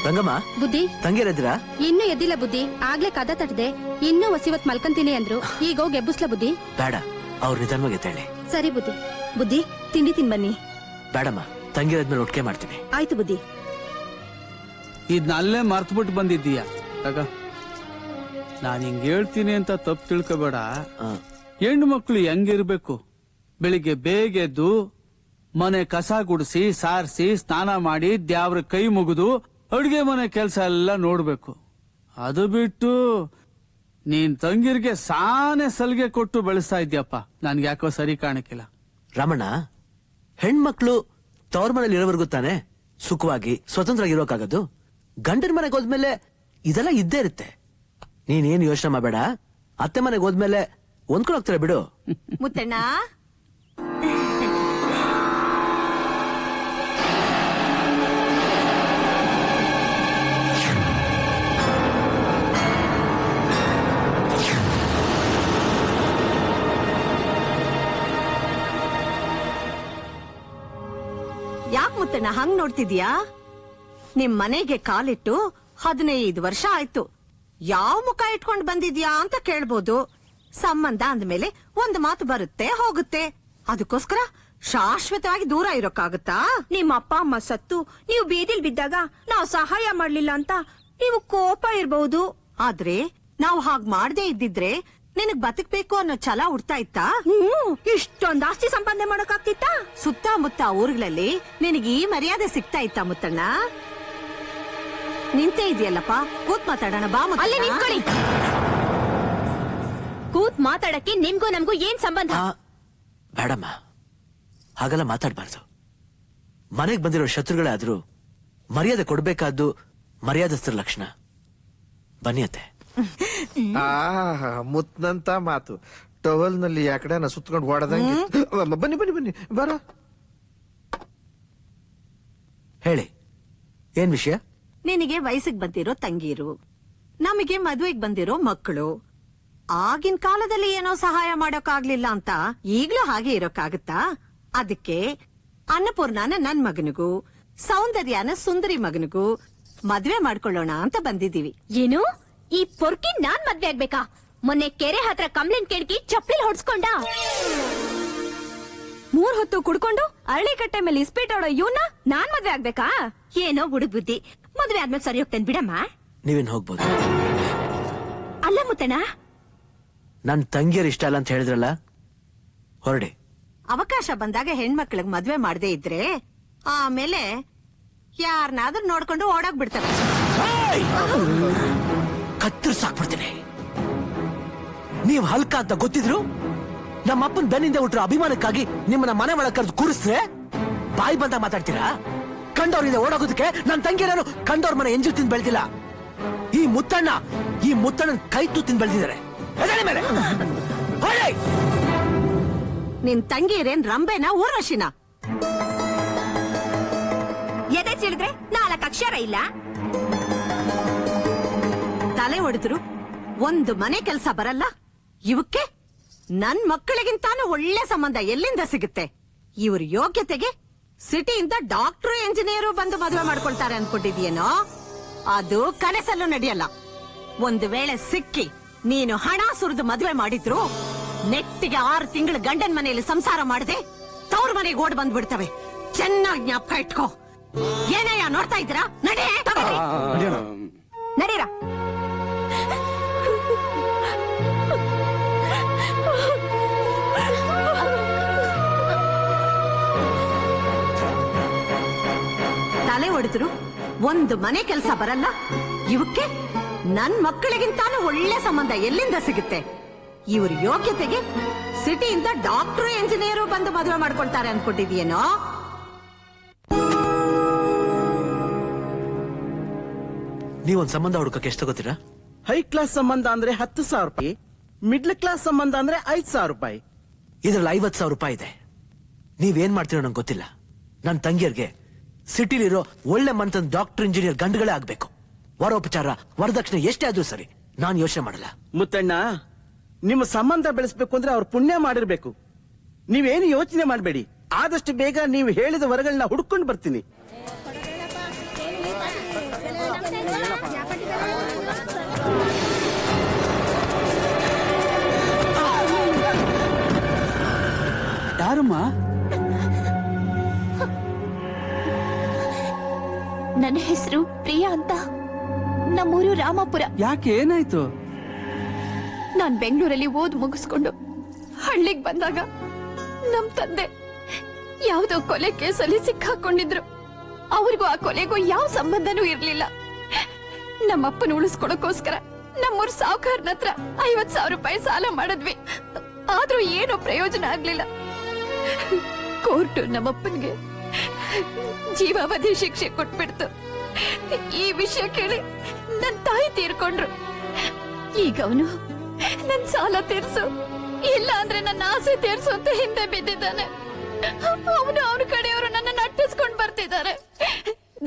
ರಂಗಮ್ಮ ಬುದ್ಧಿ ತಂಗಿರದ್ರಾ? ಇನ್ನೂ ಎದ್ದಿಲ್ಲ ಬುದ್ಧಿ. ಆಗ್ಲೇ ಕದ ತಟ್ಟದೆ ಇನ್ನೂ ಹೊಸಿವತ್ ಮಲ್ಕಂತೀನಿ ಅಂದ್ರು. ಈಗ ಹೋಗಿ ಎಬ್ಬಸ್ಲ ಬುದ್ಧಿ. ಬೇಡ, ಅವ್ರು ನಿಧಾನವಾಗಿ ಎದ್ದೇಳಿ. ಸರಿ ಬುದ್ಧಿ. ಬುದ್ಧಿ ತಿಂಡಿ ತಿನ್ ಬನ್ನಿ. ಬೇಡಮ್ಮ, ತಂಗಿರದ್ಮೇಲೆ ಒಟ್ಟಿಗೆ ಮಾಡ್ತೀನಿ. ಆಯ್ತು ಬುದ್ಧಿ. ಇದನ್ನಲ್ಲೇ ಮರ್ತ್ಬಿಟ್ಟು ಬಂದಿದ್ದೀಯ. ನಾನ್ ಹಿಂಗ್ ಹೇಳ್ತೀನಿ ಅಂತ ತಪ್ಪು ತಿಳ್ಕೊಬೇಡ. ಹೆಣ್ಣು ಮಕ್ಕಳು ಹೆಂಗಿರ್ಬೇಕು? ಬೆಳಿಗ್ಗೆ ಬೇಗ ಎದ್ದು ಮನೆ ಕಸ ಗುಡಿಸಿ ಸಾರಿಸಿ ಸ್ನಾನ ಮಾಡಿ ದ್ಯಾವ್ರ ಕೈ ಮುಗಿದು ಅಡುಗೆ ಮನೆ ಕೆಲಸ ಎಲ್ಲ ನೋಡ್ಬೇಕು. ಅದು ಬಿಟ್ಟು ನೀನ್ ತಂಗಿರ್ಗೆ ಸಾನೆ ಸಲಿಗೆ ಕೊಟ್ಟು ಬೆಳೆಸ್ತಾ ಇದ್ಯಪ್ಪ. ನನ್ಗೆ ಯಾಕೋ ಸರಿ ಕಾಣಕ್ಕಿಲ್ಲ. ರಮಣ, ಹೆಣ್ಮಕ್ಳು ತವ್ರ ಮನೇಲಿ ಇರೋವರೆಗೂ ತಾನೆ ಸುಖವಾಗಿ ಸ್ವತಂತ್ರವಾಗಿ ಇರೋಕಾಗದು. ಗಂಡನ ಮನೆಗೆ ಹೋದ್ಮೇಲೆ ಇದೆಲ್ಲ ಇದ್ದೇ ಇರುತ್ತೆ. ನೀನೇನು ಯೋಚನೆ ಮಾಡಬೇಡ. ಅತ್ತೆ ಮನೆಗೆ ಹೋದ್ಮೇಲೆ ಹೊಂದ್ಕೊಂಡು ಹೋಗ್ತಾರೆ ಬಿಡು. ಮುತ್ತಣ್ಣ, ಯಾಕ್ ಮುತ್ತಣ್ಣ ಹಂಗ್ ನೋಡ್ತಿದ್ಯಾ? ನಿಮ್ ಮನೆಗೆ ಕಾಲಿಟ್ಟು 15 ವರ್ಷ ಆಯ್ತು. ಯಾವ ಮುಖ ಇಟ್ಕೊಂಡ್ ಬಂದಿದ್ಯಾ ಅಂತ ಕೇಳ್ಬೋದು. ಸಂಬಂಧ ಅಂದ್ಮೇಲೆ ಒಂದು ಮಾತು ಬರುತ್ತೆ ಹೋಗುತ್ತೆ. ಅದಕ್ಕೋಸ್ಕರ ಶಾಶ್ವತವಾಗಿ ದೂರ ಇರೋಕ್ಕಾಗತ್ತಾ? ನಿಮ್ಮ ಅಪ್ಪ ಅಮ್ಮ ಸತ್ತು ನೀವು ಬೀದಿಲ್ ಬಿದ್ದಾಗ ನಾವು ಸಹಾಯ ಮಾಡ್ಲಿಲ್ಲ ಅಂತ ನೀವು ಕೋಪ ಇರಬಹುದು. ಆದ್ರೆ ನಾವು ಹಾಗ್ ಮಾಡದೇ ಇದ್ದಿದ್ರೆ ನಿನಗ್ ಬದುಕ್ಬೇಕು ಅನ್ನೋ ಛಲ ಹುಡ್ತಾ ಇತ್ತಾ? ಇಷ್ಟೊಂದ್ ಆಸ್ತಿ ಸಂಪಾದನೆ ಮಾಡೋಕಾಗ್ತಿತ್ತಾ? ಸುತ್ತಮುತ್ತ ಊರುಗಳಲ್ಲಿ ನಿನಗೆ ಈ ಮರ್ಯಾದೆ ಸಿಗ್ತಾ ಇತ್ತಾ ಮುತ್ತಣ್ಣ? ನಿಂತೇ ಇದೆಯಲ್ಲಪ್ಪ, ಕೂತ್ ಮಾತಾಡೋಣ ಬಾ. ಅಲ್ಲೇ ನಿಂತ್ಕೊಳ್ಳಿ. ಕೂತ್ ಮಾತಾಡಕ್ಕೆ ನಿಮ್ಗೂ ನಮ್ಗೂ ಏನ್ ಸಂಬಂಧ? ಬೇಡಮ್ಮ, ಹಾಗೆಲ್ಲ ಮಾತಾಡ್ಬಾರ್ದು. ಮನೆಗೆ ಬಂದಿರೋ ಶತ್ರುಗಳೇ ಆದ್ರೂ ಮರ್ಯಾದೆ ಕೊಡ್ಬೇಕಾದ್ದು ಮರ್ಯಾದಸ್ಥರ ಲಕ್ಷಣ. ಬನ್ನಿ ಅತ್ತೆ. ಮುತ್ನಂತ ಮಾತು. ಟವಲ್ ನಲ್ಲಿ ಯಾಕಡೆ ಸುತ್ಕೊಂಡು ಓಡದಂಗೆ. ಬನ್ನಿ ಬನ್ನಿ ಬನ್ನಿ ಬರ. ಹೇಳಿ, ಏನ್ ವಿಷಯ? ನಿನಗೆ ವಯಸ್ಸಿಗೆ ಬಂದಿರೋ ತಂಗೀರು, ನಮಗೆ ಮದುವೆಗೆ ಬಂದಿರೋ ಮಕ್ಕಳು. ಆಗಿನ ಕಾಲದಲ್ಲಿ ಏನೋ ಸಹಾಯ ಮಾಡೋಕಾಗ್ಲಿಲ್ಲ ಅಂತ ಈಗ್ಲೂ ಹಾಗೆ ಇರೋಕಾಗತ್ತಾ? ಅದಕ್ಕೆ ಅನ್ನಪೂರ್ಣನ ನನ್ ಮಗನಿಗೂ ಸೌಂದರ್ಯನ ಸುಂದರಿ ಮಗನಿಗೂ ಮದ್ವೆ ಮಾಡ್ಕೊಳ್ಳೋಣ ಅಂತ ಬಂದಿದೀವಿ. ಏನು ಈ ಪೊರ್ಕಿ ನಾನ್ ಮದ್ವೆ ಆಗ್ಬೇಕಾ? ಮೊನ್ನೆ ಕೆರೆ ಹತ್ರ ಕಂಬ್ಳಿನ್ ಕೆಣಕಿ ಚಪ್ಪಲಿ ಹೊಡ್ಸ್ಕೊಂಡ. 3 ಹೊತ್ತು ಕುಡ್ಕೊಂಡು ಅರಳಿಕಟ್ಟೆ ಮೇಲೆ ಇಸ್ಪೀಟಾಡೋ ಇವನ್ನ ನಾನ್ ಮದ್ವೆ ಆಗ್ಬೇಕಾ? ಏನೋ ಹುಡುಗ್ ಬುದ್ಧಿ. ಮದ್ವೆ ಆದ್ಮೇಲೆ ಸರಿ ಹೋಗ್ತೇನೆ ಬಿಡಮ್ಮ. ನೀವೇನ್ ಹೋಗ್ಬೋದು. ಅಲ್ಲ ಮುತ್ತಣ್ಣ, ನನ್ ತಂಗಿಯರ್ ಇಷ್ಟ ಅಲ್ಲ ಅಂತ ಹೇಳಿದ್ರಲ್ಲ, ಹೊರಡಿ. ಅವಕಾಶ ಬಂದಾಗ ಹೆಣ್ಮಕ್ಳಿಗೆ ಮದ್ವೆ ಮಾಡದೇ ಇದ್ರೆ ಆಮೇಲೆ ಯಾರನ್ನಾದ್ರೂ ನೋಡ್ಕೊಂಡು ಓಡೋಗ್ ಬಿಡ್ತಾರೆ. ಕತ್ತರಿಸಾಕ್ಬಿಡ್ತೀನಿ. ನೀವ್ ಹಲ್ಕ ಅಂತ ಗೊತ್ತಿದ್ರು ನಮ್ಮ ಅಪ್ಪನ ಬೆನ್ನಿಂದ ಹುಟ್ಟಿರೋ ಅಭಿಮಾನಕ್ಕಾಗಿ ನಿಮ್ಮನ್ನ ಮನೆ ಒಳಗೆ ಕರೆದು ಕೂರಿಸಿದ್ರೆ ಬಾಯಿ ಬಂದಾಗ ಮಾತಾಡ್ತೀರಾ? ಕಂಡವ್ರಿಂದ ಓಡೋಗೋದಕ್ಕೆ ನನ್ನ ತಂಗಿಯರು ಕಂಡವ್ರ ಮನೆ ಎಂಜು ತಿಂದು ಬೆಳೆದಿಲ್ಲ. ಈ ಮುತ್ತಣ್ಣನ ಕೈ ತು ತಿಂದು ಬೆಳೆದಿದ್ದಾರೆ. ನಿನ್ ತಂಗಿರೇನ್ ರಂಬೆನಾ ಊರ್ವಶಿನ? ಎದೆ ಚಿಡಿದ್ರೆ 4 ಅಕ್ಷರ ಇಲ್ಲ. ತಲೆ ಹೊಡೆದ್ರು ಒಂದು ಮನೆ ಕೆಲಸ ಬರಲ್ಲ ಇವಕ್ಕೆ. ನನ್ ಮಕ್ಕಳಿಗಿಂತಾನು ಒಳ್ಳೆ ಸಂಬಂಧ ಎಲ್ಲಿಂದ ಸಿಗುತ್ತೆ? ಇವ್ರ ಯೋಗ್ಯತೆಗೆ ಸಿಟಿಯಿಂದ ಡಾಕ್ಟರ್ ಇಂಜಿನಿಯರು ಬಂದು ಮದುವೆ ಮಾಡ್ಕೊಳ್ತಾರೆ ಅನ್ಕೊಂಡಿದ್ಯೇನೋ? ಅದು ಕನಸಲ್ಲೂ ನಡೆಯಲ್ಲ. ಒಂದು ವೇಳೆ ಸಿಕ್ಕಿ ನೀನು ಹಣ ಸುರಿದು ಮದುವೆ ಮಾಡಿದ್ರು ನೆಟ್ಟಿಗೆ 6 ತಿಂಗಳು ಗಂಡನ್ ಮನೆಯಲ್ಲಿ ಸಂಸಾರ ಮಾಡದೆ ತವ್ರ ಮನೆಗೆ ಓಡ್ ಬಂದ್ಬಿಡ್ತವೆ. ಚೆನ್ನಾಗಿ ಜ್ಞಾಪಕ ಇಟ್ಕೋ. ಏನಯ್ಯ ನೋಡ್ತಾ ಇದ್ದೀರಾ? ನಡೀರಾ. ತಲೆ ಹೊಡೆದ್ರು ಒಂದು ಮನೆ ಕೆಲಸ ಬರಲ್ಲ ಇವಕ್ಕೆ. ನನ್ ಮಕ್ಕಳಿಗಿಂತಾನು ಒಳ್ಳೆ ಸಂಬಂಧ ಎಲ್ಲಿಂದ ಸಿಗುತ್ತೆ? ಇವ್ರ ಯೋಗ್ಯತೆಗೆ ಸಿಟಿಯಿಂದ ಡಾಕ್ಟರ್ ಇಂಜಿನಿಯರು ಬಂದು ಮದುವೆ ಮಾಡ್ಕೊಳ್ತಾರೆ ಅನ್ಕೊಂಡಿದ್ಯೇನೋ? ನೀವೊಂದ್ ಸಂಬಂಧ ಹುಡುಕಕ್ಕೆ ಎಷ್ಟು ತಗೋತೀರಾ? ಹೈ ಕ್ಲಾಸ್ ಸಂಬಂಧ ಅಂದ್ರೆ 10,000 ರೂಪಾಯಿ, ಮಿಡ್ಲ್ ಕ್ಲಾಸ್ ಸಂಬಂಧ ಅಂದ್ರೆ 5,000 ರೂಪಾಯಿ. ಇದ್ರಲ್ಲಿ 50,000 ರೂಪಾಯಿ ಇದೆ. ನೀವೇನ್ ಮಾಡ್ತೀರೋ ನಂಗೆ ಗೊತ್ತಿಲ್ಲ. ನನ್ನ ತಂಗಿಯರ್ಗೆ ಸಿಟಿಲಿರೋ ಒಳ್ಳೆ ಮನತನ ಡಾಕ್ಟರ್ ಇಂಜಿನಿಯರ್ ಗಂಡುಗಳೇ ಆಗ್ಬೇಕು. ವರೋಪಚಾರ ವರದಕ್ಷಿಣೆ ಎಷ್ಟೇ ಆದ್ರೂ ಸರಿ, ನಾನು ಯೋಚನೆ ಮಾಡಲ್ಲ. ಮುತ್ತಣ್ಣ, ನಿಮ್ಮ ಸಂಬಂಧ ಬೆಳೆಸಬೇಕು ಅಂದ್ರೆ ಅವ್ರು ಪುಣ್ಯ ಮಾಡಿರ್ಬೇಕು. ನೀವೇನು ಯೋಚನೆ ಮಾಡಬೇಡಿ. ಆದಷ್ಟು ಬೇಗ ನೀವು ಹೇಳಿದ ವರಗಳನ್ನ ಹುಡ್ಕೊಂಡು ಬರ್ತೀನಿ. ಯಾರಮ್ಮ? ನನ್ನ ಹೆಸರು ಪ್ರಿಯಾ ಅಂತ. ನಮ್ಮೂರು ರಾಮಾಪುರ. ಯಾಕೆ, ಏನಾಯ್ತು? ನಾನ್ ಬೆಂಗಳೂರಲ್ಲಿ ಓದ್ ಮುಗಿಸ್ಕೊಂಡು ಹಳ್ಳಿಗ್ ಬಂದಾಗ ನಮ್ ತಂದೆ ಯಾವ್ದೋ ಕೊಲೆ ಕೇಸಲ್ಲಿ ಸಿಕ್ಕಾಕೊಂಡಿದ್ರು. ಅವ್ರಿಗೂ ಆ ಕೊಲೆಗೂ ಯಾವ ಸಂಬಂಧನೂ ಇರ್ಲಿಲ್ಲ. ನಮ್ಮಪ್ಪನ ಉಳಿಸ್ಕೊಳಕ್ಕೋಸ್ಕರ ನಮ್ಮೂರ್ ಸಾವುಕಾರನ ಹತ್ರ 50,000 ರೂಪಾಯಿ ಸಾಲ ಮಾಡಿದ್ವಿ. ಆದ್ರೂ ಏನೋ ಪ್ರಯೋಜನ ಆಗ್ಲಿಲ್ಲ. ಕೋರ್ಟ್ ನಮ್ಮಪ್ಪನ್ಗೆ ಜೀವಾವಧಿ ಶಿಕ್ಷೆ ಕೊಟ್ಬಿಡ್ತು. ಈ ವಿಷಯ ಕೇಳಿ ನನ್ ತಾಯಿ ತೀರ್ಕೊಂಡ್ರು. ಈಗ ಅವನು ನನ್ ಸಾಲ ತೀರ್ಸು, ಇಲ್ಲ ಅಂದ್ರೆ ನನ್ನ ಆಸೆ ತೀರ್ಸು ಅಂತ ಹಿಂದೆ ಬಿದ್ದಿದ್ದಾನೆ. ಅವನು ಅವನ ಕಡೆಯವರು ನನ್ನ ಅಟ್ಟಿಸ್ಕೊಂಡ್ ಬರ್ತಿದ್ದಾರೆ.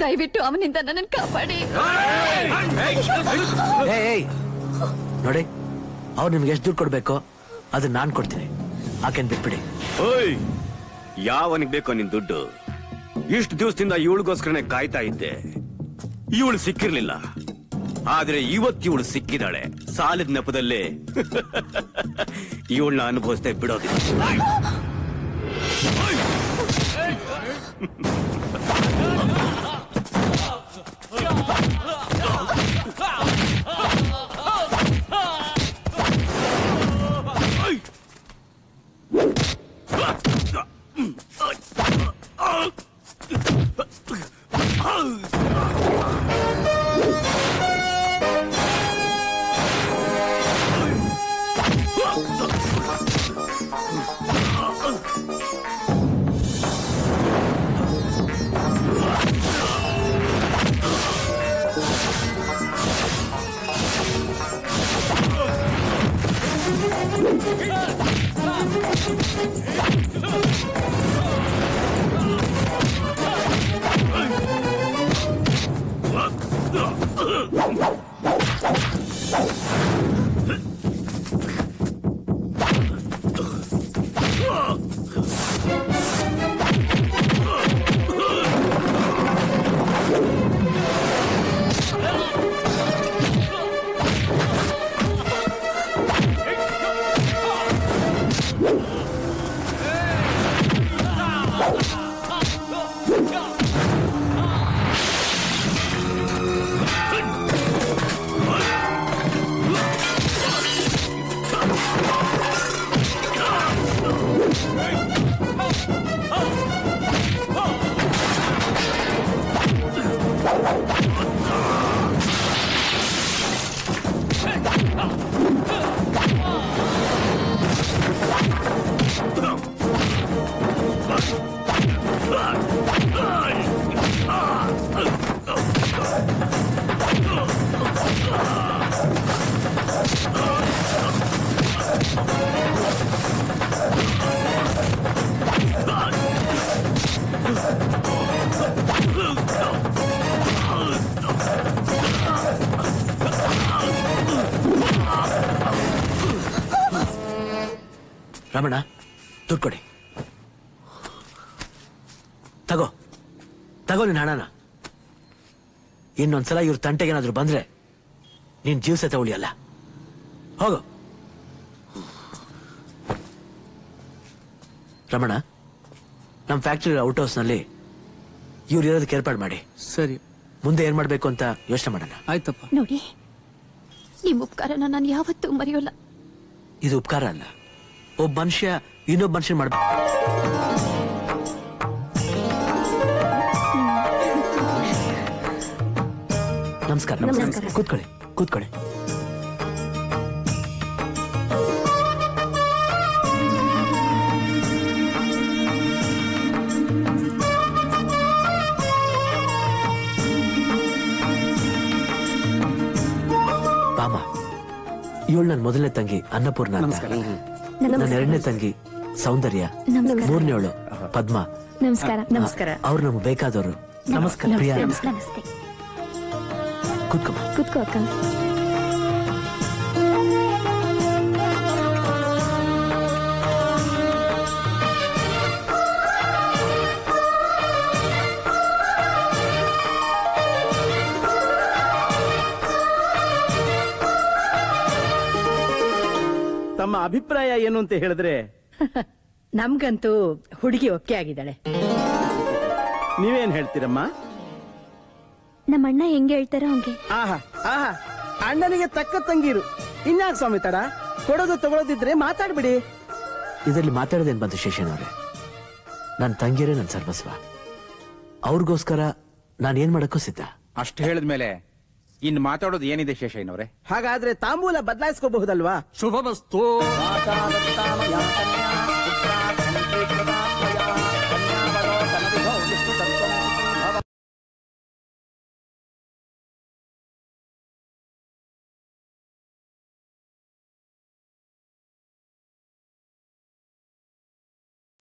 ದಯವಿಟ್ಟು ಅವನಿಂದ ನನ್ನನ್ನು ಕಾಪಾಡಿ. ನೋಡಿ, ಅವ್ರು ನಿಮ್ಗೆ ಎಷ್ಟು ದುಡ್ಡು ಕೊಡ್ಬೇಕೋ ಅದನ್ನ ನಾನ್ ಕೊಡ್ತೀನಿ. ಆಕೆನ್ ಬಿಟ್ಬಿಡಿ. ಯಾವನಿಗೆ ಬೇಕೋ ನಿನ್ ದುಡ್ಡು? ಇಷ್ಟು ದಿವಸದಿಂದ ಇವಳಿಗೋಸ್ಕರನೇ ಕಾಯ್ತಾ ಇದ್ದೆ. ಇವಳು ಸಿಕ್ಕಿರ್ಲಿಲ್ಲ, ಆದ್ರೆ ಇವಳು ಸಿಕ್ಕಿದಾಳೆ. ಸಾಲದ ನೆಪದಲ್ಲೇ ಇವಳನ್ನ ಅನುಭವಿಸ್ತಾ ಬಿಡೋದಿಲ್ಲ. ರಮಣ, ದುಡ್ಡು ಕೊಡಿ. ತಗೋ ನಿನ್ ಹಣನ. ಇನ್ನೊಂದ್ಸಲ ಇವ್ರ ತಂಟೆಗೇನಾದ್ರೂ ಬಂದ್ರೆ ನೀನ್ ಜೀವ ಸತ ಉಳಿಯಲ್ಲ. ಹೋಗು. ರಮಣ, ನಮ್ ಫ್ಯಾಕ್ಟರಿ ಔಟ್ ಹೌಸ್ ನಲ್ಲಿ ಇವ್ರು ಇರೋದಕ್ಕೆ ಏರ್ಪಾಡು ಮಾಡಿ. ಸರಿ, ಮುಂದೆ ಏನ್ ಮಾಡ್ಬೇಕು ಅಂತ ಯೋಚನೆ ಮಾಡೋಣ. ಆಯ್ತಪ್ಪ. ನೋಡಿ, ನಿಮ್ ಉಪಕಾರನ ನಾನು ಯಾವತ್ತೂ ಮರೆಯೋಲ್ಲ. ಇದು ಉಪಕಾರ ಅಲ್ಲ, ಒಬ್ಬ ಮನುಷ್ಯ ಇನ್ನೊಬ್ಬ ಮನುಷ್ಯ ಮಾಡ್ಬೇಕು. ನಮಸ್ಕಾರ. ಕೂತ್ಕೊಳ್ಳಿ. ಬಾಮ, ಇವಳು ನನ್ನ ಮೊದಲನೇ ತಂಗಿ ಅನ್ನಪೂರ್ಣ ಅಂತ. ನನ್ನ ಎರಡನೇ ತಂಗಿ ಸೌಂದರ್ಯ. ಮೂರನೇವಳು ಪದ್ಮ. ನಮಸ್ಕಾರ. ಅವ್ರು ನಮ್ಗೆ ಬೇಕಾದವರು. ನಮಸ್ಕಾರ. ಪ್ರಿಯಾ. ನಮಸ್ತೆ. ಕೂತ್ಕೋ ಅಕ್ಕ. ತಮ್ಮ ಅಭಿಪ್ರಾಯ ಏನು ಅಂತ ಹೇಳಿದ್ರೆ? ನಮ್ಗಂತೂ ಹುಡುಗಿ ಒಪ್ಪಿಗೆ ಆಗಿದ್ದಾಳೆ. ನೀವೇನ್ ಹೇಳ್ತೀರಮ್ಮ? ನಮ್ಮ ಅಣ್ಣ ಹೆಂಗೆ ಹೇಳ್ತಾರೋ ಹಂಗೆ. ಆಹಾ ಆಹಾ, ಅಣ್ಣನಿಗೆ ತಕ್ಕ ತಂಗಿರು. ಇನ್ಯಾಕ್ ಸ್ವಾಮಿ ತಡ? ಕೊಡೋದು ತಗೊಳೋದಿದ್ರೆ ಮಾತಾಡ್ಬಿಡಿ. ಇದರಲ್ಲಿ ಮಾತಾಡೋದೇನ್ ಬಂತು ಶೇಷನವ್ರೆ? ನನ್ನ ತಂಗಿಯರೇ ನನ್ನ ಸರ್ವಸ್ವ. ಅವ್ರಿಗೋಸ್ಕರ ನಾನು ಏನ್ ಮಾಡಕ್ಕೂ ಸಿದ್ಧ. ಅಷ್ಟು ಹೇಳಿದ್ಮೇಲೆ ಇನ್ ಮಾತಾಡೋದು ಏನಿದೆ ಶೇಷಯ್ಯನವ್ರೆ? ಹಾಗಾದ್ರೆ ತಾಂಬೂಲ ಬದಲಾಯಿಸ್ಕೋಬಹುದಲ್ವಾ? ಶುಭಮಸ್ತು.